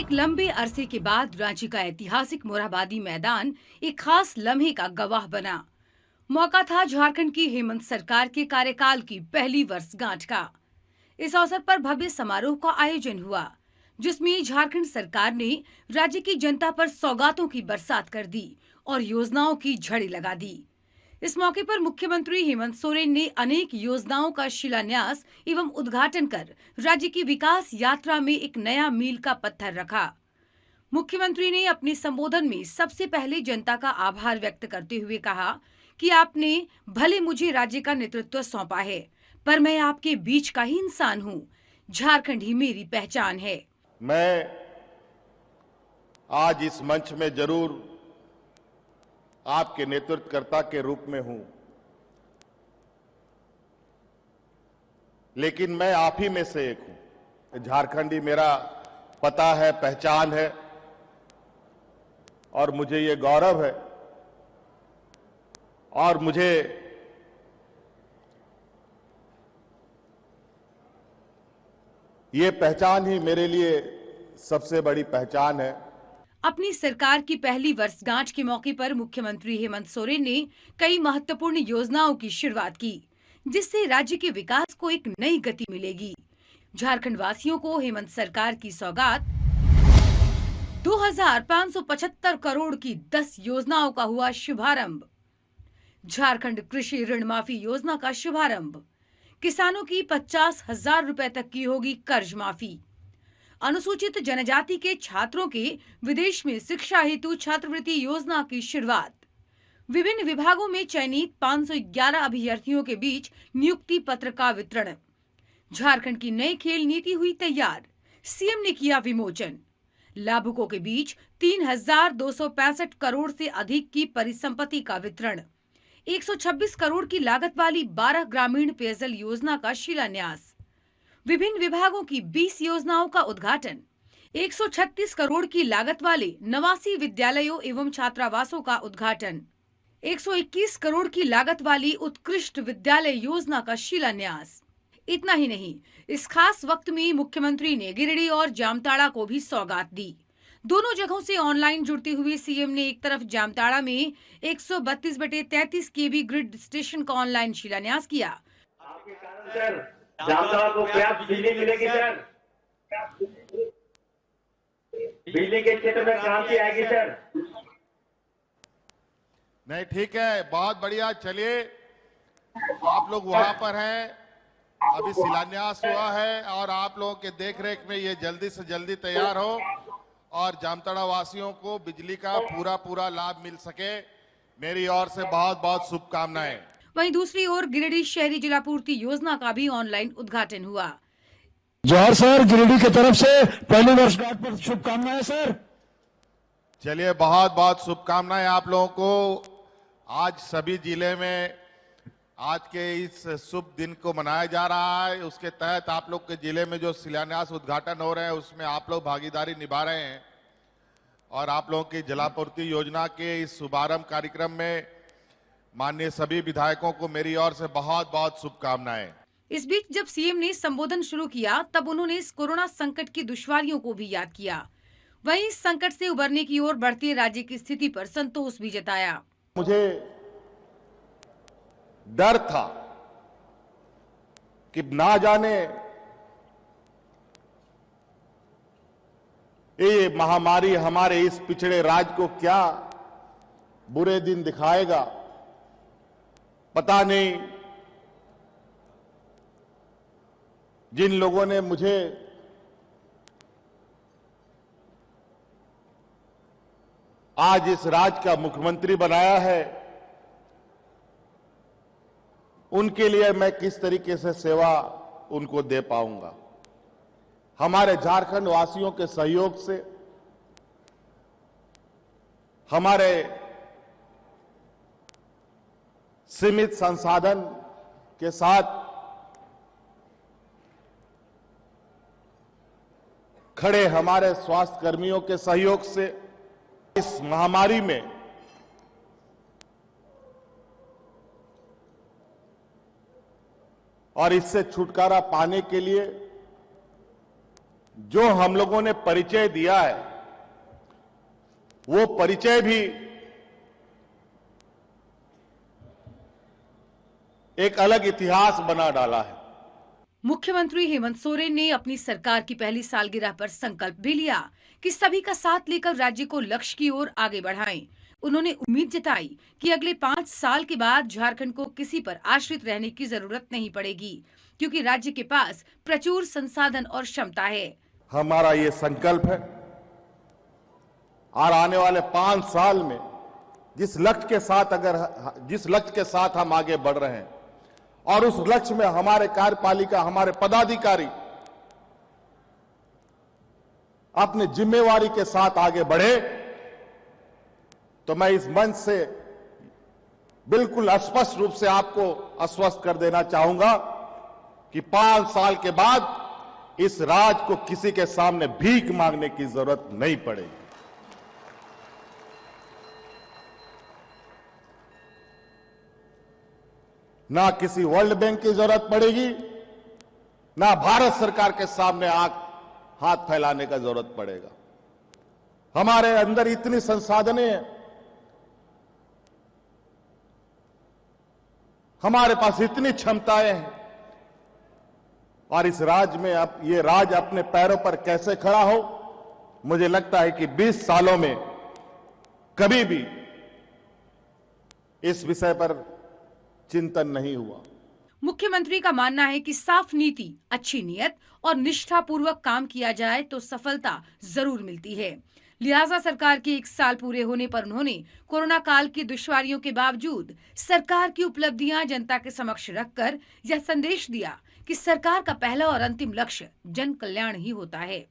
एक लंबे अरसे के बाद रांची का ऐतिहासिक मोरहाबादी मैदान एक खास लम्हे का गवाह बना। मौका था झारखंड की हेमंत सरकार के कार्यकाल की पहली वर्षगांठ का। इस अवसर पर भव्य समारोह का आयोजन हुआ, जिसमें झारखंड सरकार ने राज्य की जनता पर सौगातों की बरसात कर दी और योजनाओं की झड़ी लगा दी। इस मौके पर मुख्यमंत्री हेमंत सोरेन ने अनेक योजनाओं का शिलान्यास एवं उद्घाटन कर राज्य की विकास यात्रा में एक नया मील का पत्थर रखा। मुख्यमंत्री ने अपने संबोधन में सबसे पहले जनता का आभार व्यक्त करते हुए कहा कि आपने भले मुझे राज्य का नेतृत्व सौंपा है, पर मैं आपके बीच का ही इंसान हूँ। झारखंड ही मेरी पहचान है। मैं आज इस मंच में जरूर आपके नेतृत्वकर्ता के रूप में हूं, लेकिन मैं आप ही में से एक हूं। झारखंडी मेरा पता है, पहचान है, और मुझे ये गौरव है और मुझे ये पहचान ही मेरे लिए सबसे बड़ी पहचान है। अपनी सरकार की पहली वर्षगांठ के मौके पर मुख्यमंत्री हेमंत सोरेन ने कई महत्वपूर्ण योजनाओं की शुरुआत की, जिससे राज्य के विकास को एक नई गति मिलेगी। झारखंड वासियों को हेमंत सरकार की सौगात 2575 करोड़ की 10 योजनाओं का हुआ शुभारंभ। झारखंड कृषि ऋण माफी योजना का शुभारंभ। किसानों की 50,000 रुपए तक की होगी कर्ज माफी। अनुसूचित जनजाति के छात्रों के विदेश में शिक्षा हेतु छात्रवृत्ति योजना की शुरुआत। विभिन्न विभागों में चयनित 511 अभ्यर्थियों के बीच नियुक्ति पत्र का वितरण। झारखंड की नई खेल नीति हुई तैयार, सीएम ने किया विमोचन। लाभुकों के बीच 3,265 करोड़ से अधिक की परिसंपत्ति का वितरण। 126 करोड़ की लागत वाली 12 ग्रामीण पेयजल योजना का शिलान्यास। विभिन्न विभागों की 20 योजनाओं का उद्घाटन। 136 करोड़ की लागत वाले 89 विद्यालयों एवं छात्रावासों का उद्घाटन। 121 करोड़ की लागत वाली उत्कृष्ट विद्यालय योजना का शिलान्यास। इतना ही नहीं, इस खास वक्त में मुख्यमंत्री ने गिरिडीह और जामताड़ा को भी सौगात दी। दोनों जगहों से ऑनलाइन जुड़ते हुए सीएम ने एक तरफ जामताड़ा में 132/33 केवी ग्रिड स्टेशन का ऑनलाइन शिलान्यास किया। आपके कारण सर जामताड़ा को पर्याप्त बिजली मिलेगी सर। बिजली के क्षेत्र में क्रांति आएगी सर। नहीं, ठीक है, बहुत बढ़िया। चलिए, आप लोग वहां पर हैं, अभी शिलान्यास हुआ है और आप लोगों के देखरेख में ये जल्दी से जल्दी तैयार हो और जामताड़ा वासियों को बिजली का पूरा लाभ मिल सके। मेरी ओर से बहुत बहुत शुभकामनाएं। वहीं दूसरी ओर गिरिडीह शहरी जलापूर्ति योजना का भी ऑनलाइन उद्घाटन हुआ। जोहर सर, गिरिडीह की तरफ से पहली वर्षगांठ पर शुभकामनाएं सर। चलिए, बहुत बहुत शुभकामनाएं आप लोगों को। आज सभी जिले में आज के इस शुभ दिन को मनाया जा रहा है। उसके तहत आप लोग के जिले में जो शिलान्यास उद्घाटन हो रहे हैं, उसमें आप लोग भागीदारी निभा रहे हैं और आप लोगों की जलापूर्ति योजना के इस शुभारंभ कार्यक्रम में माननीय सभी विधायकों को मेरी ओर से बहुत बहुत शुभकामनाएं। इस बीच जब सीएम ने संबोधन शुरू किया, तब उन्होंने इस कोरोना संकट की दुश्वारियों को भी याद किया। वहीं इस संकट से उबरने की ओर बढ़ती राज्य की स्थिति पर संतोष भी जताया। मुझे डर था कि ना जाने ये महामारी हमारे इस पिछड़े राज्य को क्या बुरे दिन दिखाएगा। पता नहीं जिन लोगों ने मुझे आज इस राज्य का मुख्यमंत्री बनाया है, उनके लिए मैं किस तरीके से सेवा उनको दे पाऊंगा। हमारे झारखंड वासियों के सहयोग से, हमारे सीमित संसाधन के साथ खड़े हमारे स्वास्थ्य कर्मियों के सहयोग से इस महामारी में और इससे छुटकारा पाने के लिए जो हम लोगों ने परिचय दिया है वो परिचय भी एक अलग इतिहास बना डाला है। मुख्यमंत्री हेमंत सोरेन ने अपनी सरकार की पहली सालगिरह पर संकल्प भी लिया कि सभी का साथ लेकर राज्य को लक्ष्य की ओर आगे बढ़ाएं। उन्होंने उम्मीद जताई कि अगले 5 साल के बाद झारखंड को किसी पर आश्रित रहने की जरूरत नहीं पड़ेगी, क्योंकि राज्य के पास प्रचुर संसाधन और क्षमता है। हमारा ये संकल्प है और आने वाले 5 साल में जिस लक्ष्य के साथ हम आगे बढ़ रहे हैं और उस लक्ष्य में हमारे कार्यपालिका, हमारे पदाधिकारी अपनी जिम्मेवारी के साथ आगे बढ़े, तो मैं इस मंच से बिल्कुल स्पष्ट रूप से आपको आश्वस्त कर देना चाहूंगा कि 5 साल के बाद इस राज्य को किसी के सामने भीख मांगने की जरूरत नहीं पड़ेगी। ना किसी वर्ल्ड बैंक की जरूरत पड़ेगी, ना भारत सरकार के सामने हाथ फैलाने का जरूरत पड़ेगा। हमारे अंदर इतनी संसाधनें हैं, हमारे पास इतनी क्षमताएं हैं, और इस राज्य में अब ये राज्य अपने पैरों पर कैसे खड़ा हो, मुझे लगता है कि 20 सालों में कभी भी इस विषय पर चिंतन नहीं हुआ। मुख्यमंत्री का मानना है कि साफ नीति, अच्छी नीयत और निष्ठापूर्वक काम किया जाए तो सफलता जरूर मिलती है। लिहाजा सरकार के 1 साल पूरे होने पर उन्होंने कोरोना काल की दुश्वारियों के बावजूद सरकार की उपलब्धियां जनता के समक्ष रखकर यह संदेश दिया कि सरकार का पहला और अंतिम लक्ष्य जन कल्याण ही होता है।